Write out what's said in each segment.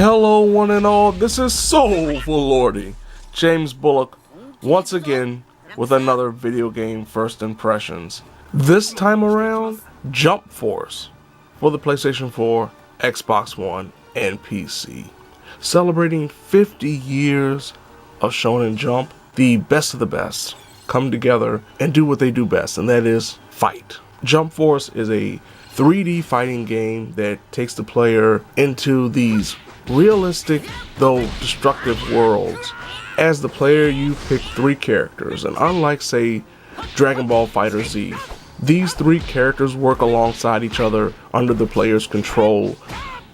Hello one and all, this is Soulful Lordy, James Bullock, once again with another video game first impressions. This time around, Jump Force for the PlayStation 4, Xbox One, and PC. Celebrating 50 years of Shonen Jump, the best of the best come together and do what they do best, and that is fight. Jump Force is a 3D fighting game that takes the player into these realistic, though destructive worlds. As the player, you pick 3 characters, and unlike, say, Dragon Ball FighterZ, these 3 characters work alongside each other under the player's control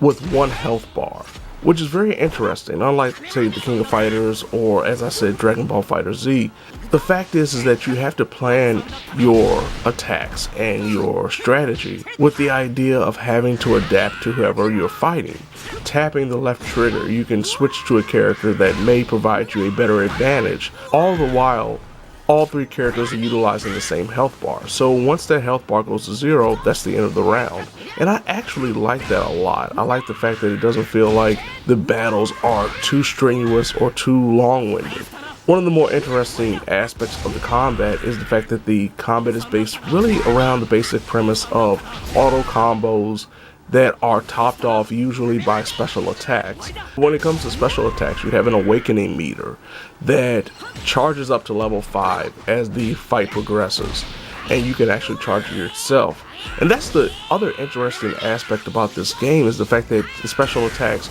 with 1 health bar, which is very interesting. Unlike, say, the King of Fighters or, as I said, Dragon Ball FighterZ, the fact is that you have to plan your attacks and your strategy with the idea of having to adapt to whoever you're fighting. Tapping the left trigger, you can switch to a character that may provide you a better advantage. All the while, all 3 characters are utilizing the same health bar. So once that health bar goes to 0, that's the end of the round. And I actually like that a lot. I like the fact that it doesn't feel like the battles are too strenuous or too long-winded. One of the more interesting aspects of the combat is the fact that the combat is based really around the basic premise of auto combos that are topped off usually by special attacks. When it comes to special attacks, you have an awakening meter that charges up to level 5 as the fight progresses, and you can actually charge it yourself. And that's the other interesting aspect about this game, is the fact that the special attacks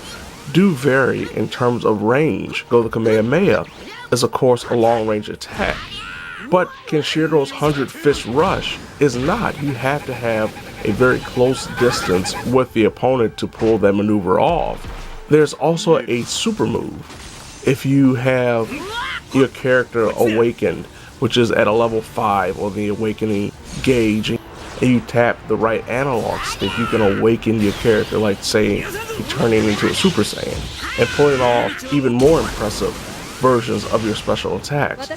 do vary in terms of range. Go the Kamehameha is of course a long range attack, but Kenshiro's 100 Fist Rush is not. You have to have a very close distance with the opponent to pull that maneuver off. There's also a super move. If you have your character awakened, which is at a level 5 or the awakening gauge, and you tap the right analog stick, you can awaken your character, like say turning into a Super Saiyan, and pulling off even more impressive versions of your special attacks.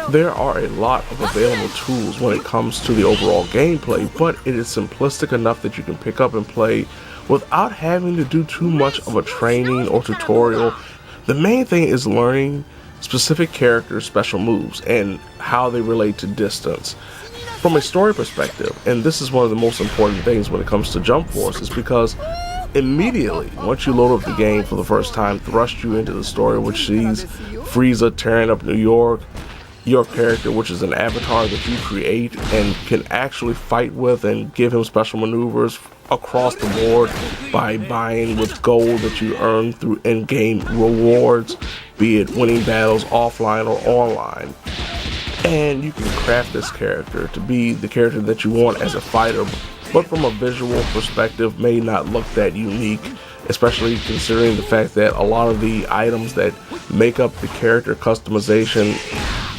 There are a lot of available tools when it comes to the overall gameplay, but it is simplistic enough that you can pick up and play without having to do too much of a training or tutorial. The main thing is learning specific characters' special moves and how they relate to distance. From a story perspective, and this is one of the most important things when it comes to Jump Force, is because immediately, once you load up the game for the first time, thrust you into the story, which sees Frieza tearing up New York, your character, which is an avatar that you create and can actually fight with and give him special maneuvers across the board by buying with gold that you earn through in-game rewards, be it winning battles offline or online. And you can craft this character to be the character that you want as a fighter, but from a visual perspective may not look that unique, especially considering the fact that a lot of the items that make up the character customization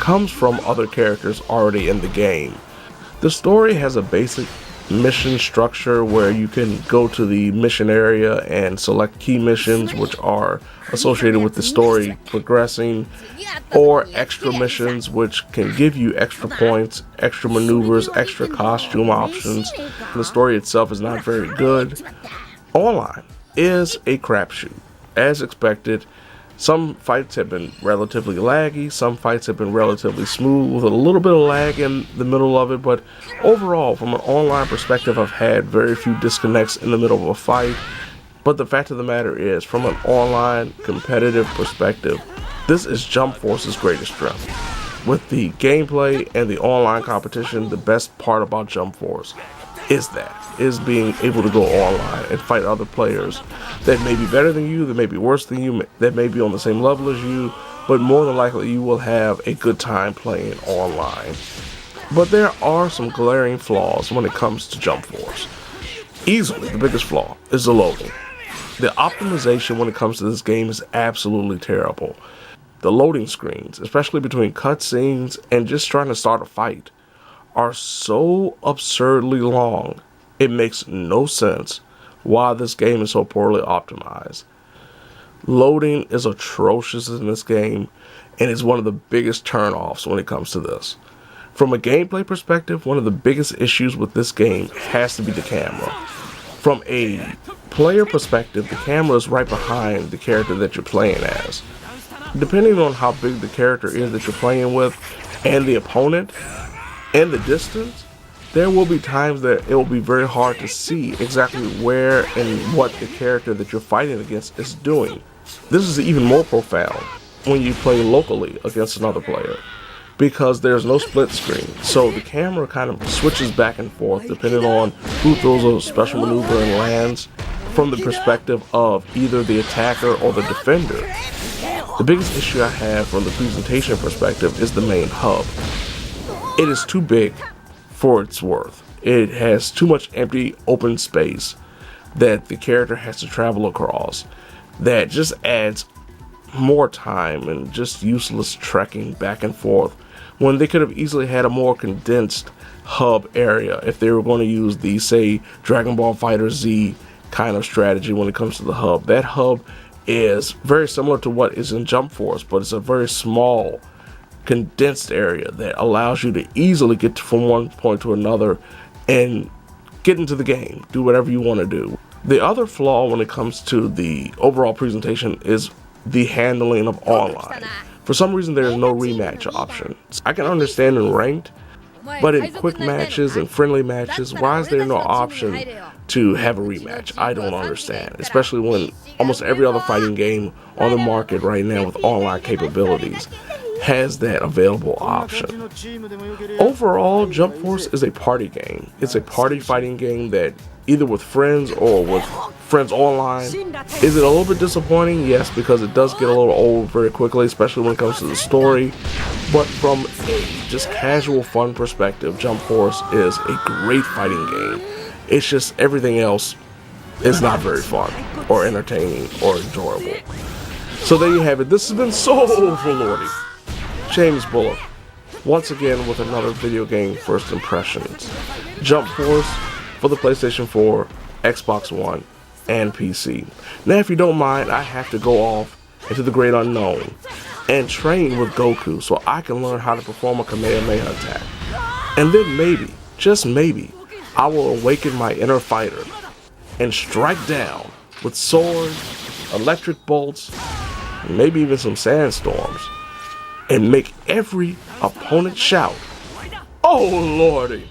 comes from other characters already in the game. The story has a basic mission structure where you can go to the mission area and select key missions which are associated with the story progressing, or extra missions which can give you extra points, extra maneuvers, extra costume options. The story itself is not very good. Online is a crapshoot, as expected. Some fights have been relatively laggy, some fights have been relatively smooth with a little bit of lag in the middle of it, but overall, from an online perspective, I've had very few disconnects in the middle of a fight. But the fact of the matter is, from an online competitive perspective, this is Jump Force's greatest strength. With the gameplay and the online competition, the best part about Jump Force is being able to go online and fight other players that may be better than you, that may be worse than you, that may be on the same level as you, but more than likely you will have a good time playing online. But there are some glaring flaws when it comes to Jump Force. Easily the biggest flaw is the loading. The optimization when it comes to this game is absolutely terrible. The loading screens, especially between cutscenes and just trying to start a fight, are so absurdly long, it makes no sense why this game is so poorly optimized. Loading is atrocious in this game, and is one of the biggest turnoffs when it comes to this. From a gameplay perspective, one of the biggest issues with this game has to be the camera. From a player perspective, the camera is right behind the character that you're playing as. Depending on how big the character is that you're playing with, and the opponent, and the distance, there will be times that it will be very hard to see exactly where and what the character that you're fighting against is doing. This is even more profound when you play locally against another player, because there's no split screen, so the camera kind of switches back and forth depending on who throws a special maneuver and lands from the perspective of either the attacker or the defender. The biggest issue I have from the presentation perspective is the main hub. It is too big for its worth. It has too much empty open space that the character has to travel across. That just adds more time and just useless trekking back and forth, when they could have easily had a more condensed hub area if they were going to use the, say, Dragon Ball Fighter Z kind of strategy when it comes to the hub. That hub is very similar to what is in Jump Force, but it's a very small, condensed area that allows you to easily get from one point to another and get into the game, do whatever you want to do. The other flaw when it comes to the overall presentation is the handling of online. For some reason, there is no rematch option. I can understand in ranked, but in quick matches and friendly matches, why is there no option to have a rematch? I don't understand, especially when almost every other fighting game on the market right now with online capabilities has that available option. Overall, Jump Force is a party game. It's a party fighting game that either with friends or with friends online. Is it a little bit disappointing? Yes, because it does get a little old very quickly, especially when it comes to the story. But from a just casual fun perspective, Jump Force is a great fighting game. It's just everything else is not very fun or entertaining or enjoyable. So there you have it. This has been Soulful Lordy, James Bullock, once again with another video game first impressions. Jump Force for the PlayStation 4, Xbox One, and PC. Now, if you don't mind, I have to go off into the great unknown and train with Goku so I can learn how to perform a Kamehameha attack. And then maybe, just maybe, I will awaken my inner fighter and strike down with swords, electric bolts, and maybe even some sandstorms, and make every opponent shout, "Oh Lordy!"